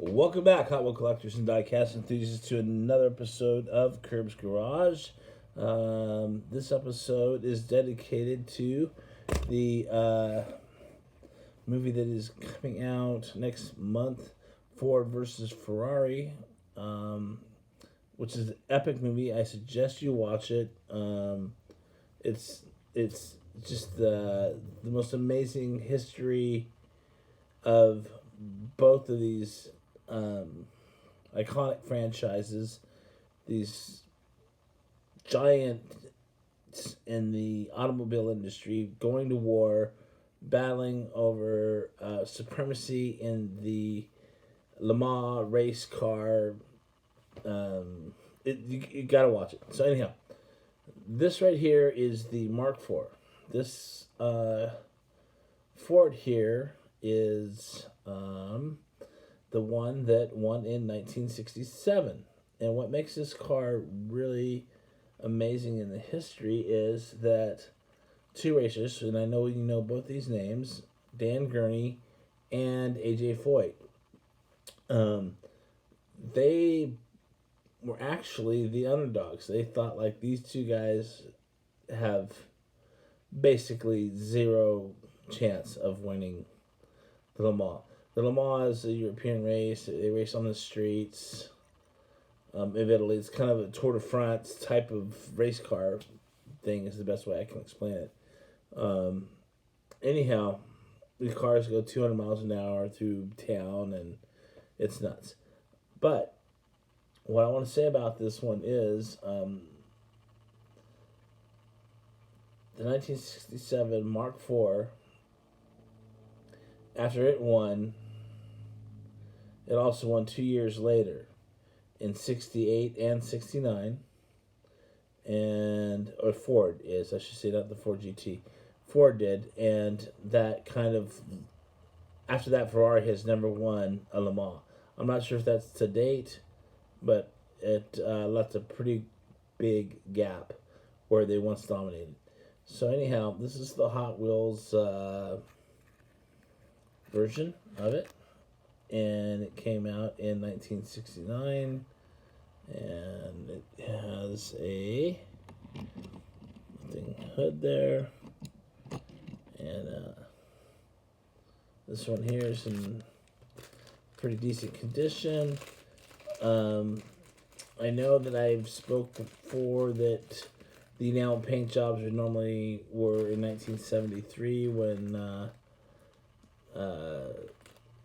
Welcome back, Hot Wheel collectors and diecast enthusiasts, to another episode of Curb's Garage. This episode is dedicated to the movie that is coming out next month, Ford versus Ferrari, which is an epic movie. I suggest you watch it. It's just the most amazing history of both of these iconic franchises, these giants in the automobile industry going to war, battling over supremacy in the Le Mans race car. You gotta watch it. So anyhow, this right here is the Mark IV. This Ford here is the one that won in 1967. And what makes this car really amazing in the history is that two racers, and I know you know both these names, Dan Gurney and AJ Foyt, they were actually the underdogs. They thought, like, these two guys have basically zero chance of winning the Le Mans. The Le Mans is a European race. They race on the streets of Italy. It's kind of a Tour de France type of race car thing, is the best way I can explain it. Anyhow, these cars go 200 miles an hour through town, and it's nuts. But what I want to say about this one is the 1967 Mark IV, after it won, it also won 2 years later in 68 and 69. Or Ford is, I should say, not the Ford GT. Ford did, and that kind of, after that, Ferrari has never won a Le Mans. I'm not sure if that's to date, but it left a pretty big gap where they once dominated. So anyhow, this is the Hot Wheels version of it, and it came out in 1969, and it has a hood there, and this one here is in pretty decent condition. I know that I've spoke before that the enamel paint jobs were in 1973 when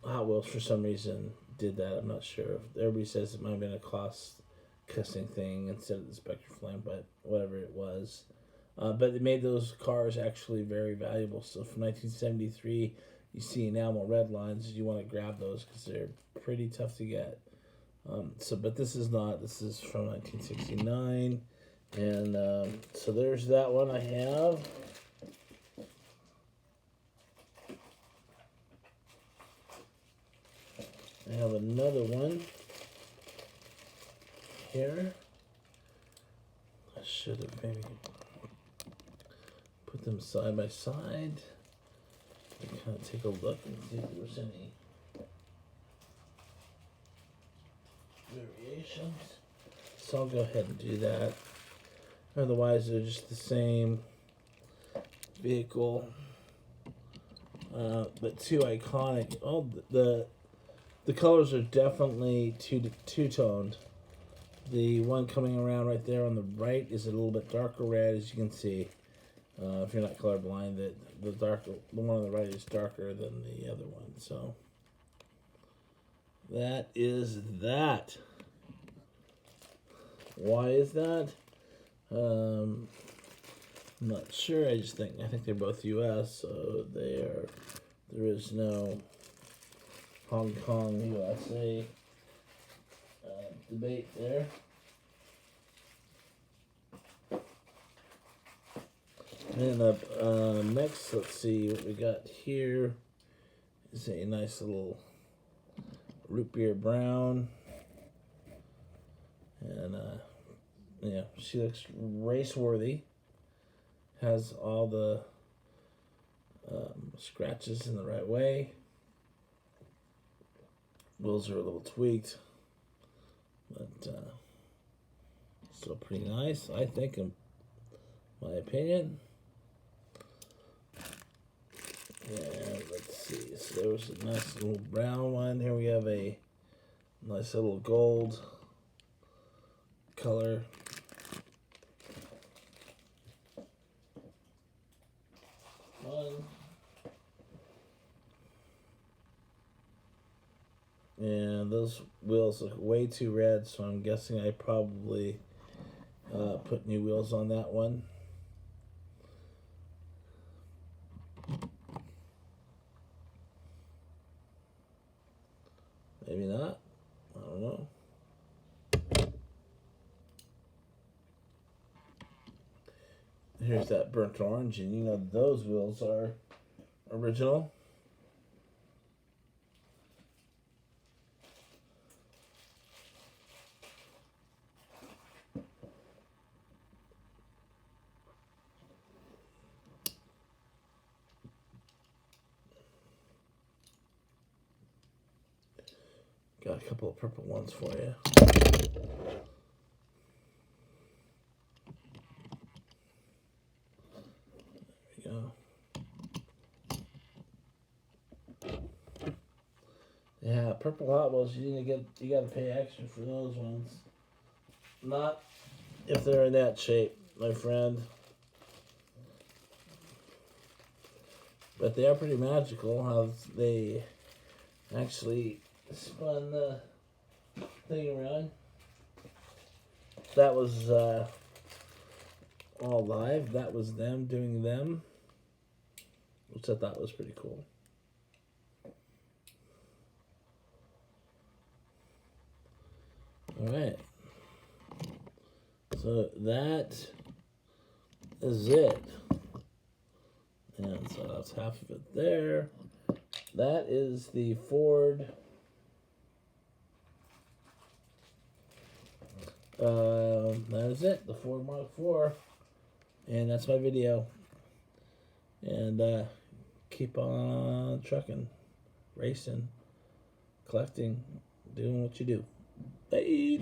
Hot Wheels for some reason did that. I'm not sure. Everybody says it might have been a cost-cutting thing instead of the Spectre Flame, but whatever it was. But it made those cars actually very valuable. So from 1973, you see enamel Redlines. You want to grab those because they're pretty tough to get. But this is not. This is from 1969. And so there's that one I have. I have another one here. I should have maybe put them side by side and kind of take a look and see if there's any variations. So I'll go ahead and do that. Otherwise, they're just the same vehicle, but two iconic. Oh, the colors are definitely two-toned. The one coming around right there on the right is a little bit darker red, as you can see. If you're not colorblind, the one on the right is darker than the other one. So that is that. Why is that? I'm not sure. I think they're both U.S., so there is no Hong Kong, USA debate there. And up next, let's see what we got here. Is a nice little root beer brown, and yeah, she looks race worthy. Has all the scratches in the right way. Wheels are a little tweaked, but still pretty nice, I think, in my opinion. And let's see, so there was a nice little brown one. Here we have a nice little gold color. One. And those wheels look way too red, so I'm guessing I probably put new wheels on that one. Maybe not. I don't know. Here's that burnt orange, and you know those wheels are original. Got a couple of purple ones for you. There we go. Yeah, purple Hot Wheels. You got to pay extra for those ones. Not if they're in that shape, my friend. But they are pretty magical how they actually spun the thing around. That was all live. That was them doing them, which I thought was pretty cool. All right. So that is it. And so that's half of it there. That is the Ford. That is it. The Ford Mark IV. And that's my video. And keep on trucking, racing, collecting, doing what you do. Bye.